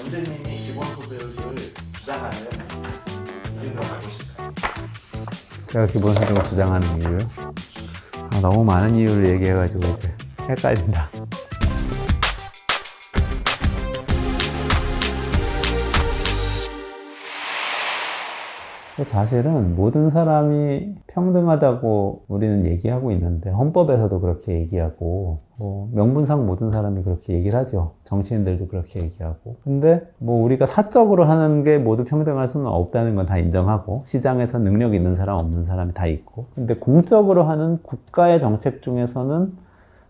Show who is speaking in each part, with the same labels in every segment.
Speaker 1: 선생님이 기본소득을 주장하는 이유를 알고 싶어요.
Speaker 2: 제가 기본소득을 주장하는 이유요? 너무 많은 이유를 얘기해가지고 이제 헷갈린다. 사실은 모든 사람이 평등하다고 우리는 얘기하고 있는데 헌법에서도 그렇게 얘기하고 명분상 모든 사람이 그렇게 얘기를 하죠. 정치인들도 그렇게 얘기하고. 근데 우리가 사적으로 하는 게 모두 평등할 수는 없다는 건 다 인정하고 시장에서 능력 있는 사람 없는 사람이 다 있고 근데 공적으로 하는 국가의 정책 중에서는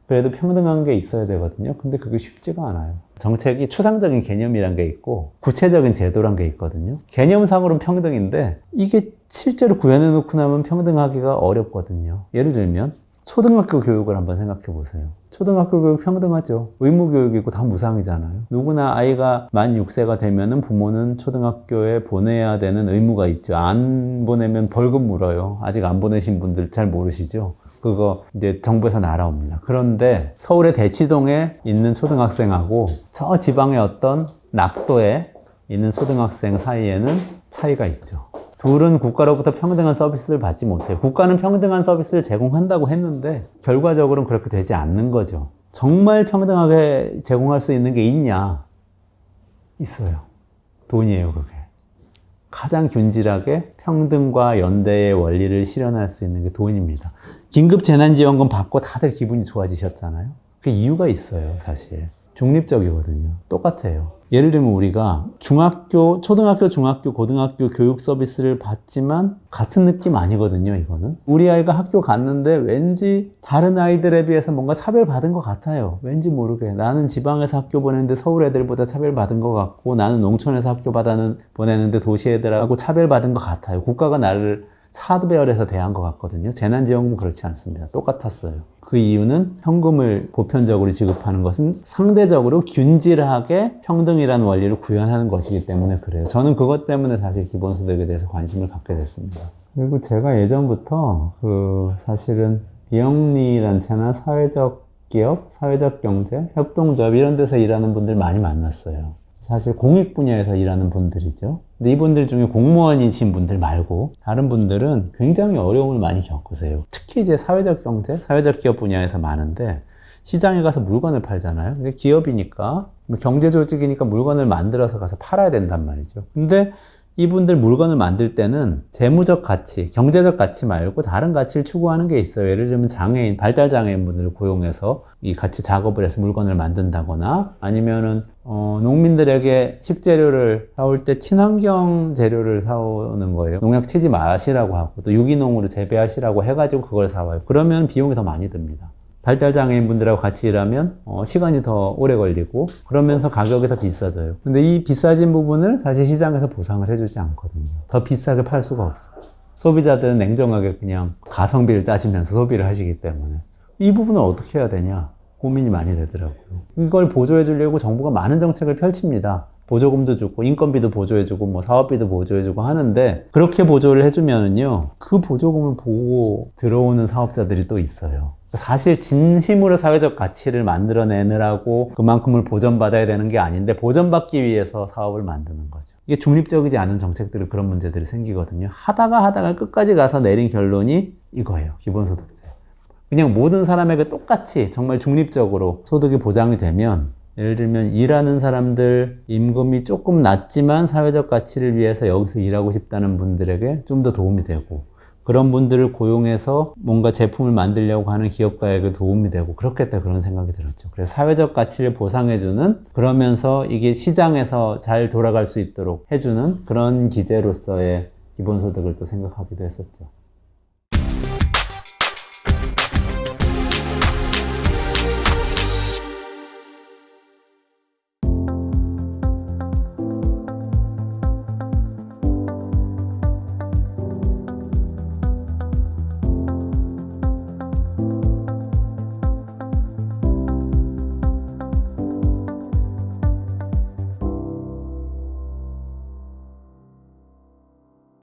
Speaker 2: 그래도 평등한 게 있어야 되거든요. 근데 그게 쉽지가 않아요. 정책이 추상적인 개념이란 게 있고 구체적인 제도란 게 있거든요. 개념상으로는 평등인데 이게 실제로 구현해 놓고 나면 평등하기가 어렵거든요. 예를 들면 초등학교 교육을 한번 생각해 보세요. 초등학교 교육 평등하죠. 의무교육이고 다 무상이잖아요. 누구나 아이가 만 6세가 되면은 부모는 초등학교에 보내야 되는 의무가 있죠. 안 보내면 벌금 물어요. 아직 안 보내신 분들 잘 모르시죠? 그거 이제 정부에서 날아옵니다. 그런데 서울의 대치동에 있는 초등학생하고 저 지방의 어떤 낙도에 있는 초등학생 사이에는 차이가 있죠. 둘은 국가로부터 평등한 서비스를 받지 못해요. 국가는 평등한 서비스를 제공한다고 했는데 결과적으로는 그렇게 되지 않는 거죠. 정말 평등하게 제공할 수 있는 게 있냐? 있어요. 돈이에요, 그게. 가장 균질하게 평등과 연대의 원리를 실현할 수 있는 게 돈입니다. 긴급재난지원금 받고 다들 기분이 좋아지셨잖아요. 그 이유가 있어요, 사실. 중립적이거든요. 똑같아요. 예를 들면 우리가 초등학교, 중학교, 고등학교 교육 서비스를 받지만 같은 느낌 아니거든요, 이거는. 우리 아이가 학교 갔는데 왠지 다른 아이들에 비해서 뭔가 차별받은 것 같아요. 왠지 모르게. 나는 지방에서 학교 보내는데 서울 애들보다 차별받은 것 같고 나는 농촌에서 학교 보내는데 도시 애들하고 차별받은 것 같아요. 국가가 나를 차별해서 대한 것 같거든요. 재난지원금은 그렇지 않습니다. 똑같았어요. 그 이유는 현금을 보편적으로 지급하는 것은 상대적으로 균질하게 평등이라는 원리를 구현하는 것이기 때문에 그래요. 저는 그것 때문에 사실 기본소득에 대해서 관심을 갖게 됐습니다. 그리고 제가 예전부터 사실은 비영리단체나 사회적 기업, 사회적 경제, 협동조합 이런 데서 일하는 분들 많이 만났어요. 사실 공익 분야에서 일하는 분들이죠. 근데 이분들 중에 공무원이신 분들 말고 다른 분들은 굉장히 어려움을 많이 겪으세요. 특히 이제 사회적 경제, 사회적 기업 분야에서 많은데 시장에 가서 물건을 팔잖아요. 근데 기업이니까 경제 조직이니까 물건을 만들어서 가서 팔아야 된단 말이죠. 근데 이분들 물건을 만들 때는 재무적 가치, 경제적 가치 말고 다른 가치를 추구하는 게 있어요. 예를 들면 장애인, 발달장애인 분들을 고용해서 이 같이 작업을 해서 물건을 만든다거나 아니면은 농민들에게 식재료를 사올 때 친환경 재료를 사오는 거예요. 농약 치지 마시라고 하고 또 유기농으로 재배하시라고 해가지고 그걸 사와요. 그러면 비용이 더 많이 듭니다. 발달장애인 분들하고 같이 일하면 시간이 더 오래 걸리고 그러면서 가격이 더 비싸져요. 근데 이 비싸진 부분을 사실 시장에서 보상을 해주지 않거든요. 더 비싸게 팔 수가 없어요. 소비자들은 냉정하게 그냥 가성비를 따지면서 소비를 하시기 때문에 이 부분을 어떻게 해야 되냐 고민이 많이 되더라고요. 이걸 보조해 주려고 정부가 많은 정책을 펼칩니다. 보조금도 주고 인건비도 보조해주고 사업비도 보조해주고 하는데 그렇게 보조를 해주면은요 그 보조금을 보고 들어오는 사업자들이 또 있어요. 사실 진심으로 사회적 가치를 만들어내느라고 그만큼을 보전받아야 되는 게 아닌데 보전받기 위해서 사업을 만드는 거죠. 이게 중립적이지 않은 정책들은 그런 문제들이 생기거든요. 하다가 끝까지 가서 내린 결론이 이거예요. 기본소득제. 그냥 모든 사람에게 똑같이 정말 중립적으로 소득이 보장이 되면 예를 들면 일하는 사람들 임금이 조금 낮지만 사회적 가치를 위해서 여기서 일하고 싶다는 분들에게 좀 더 도움이 되고 그런 분들을 고용해서 뭔가 제품을 만들려고 하는 기업가에게 도움이 되고 그렇겠다 그런 생각이 들었죠. 그래서 사회적 가치를 보상해주는 그러면서 이게 시장에서 잘 돌아갈 수 있도록 해주는 그런 기제로서의 기본소득을 또 생각하기도 했었죠.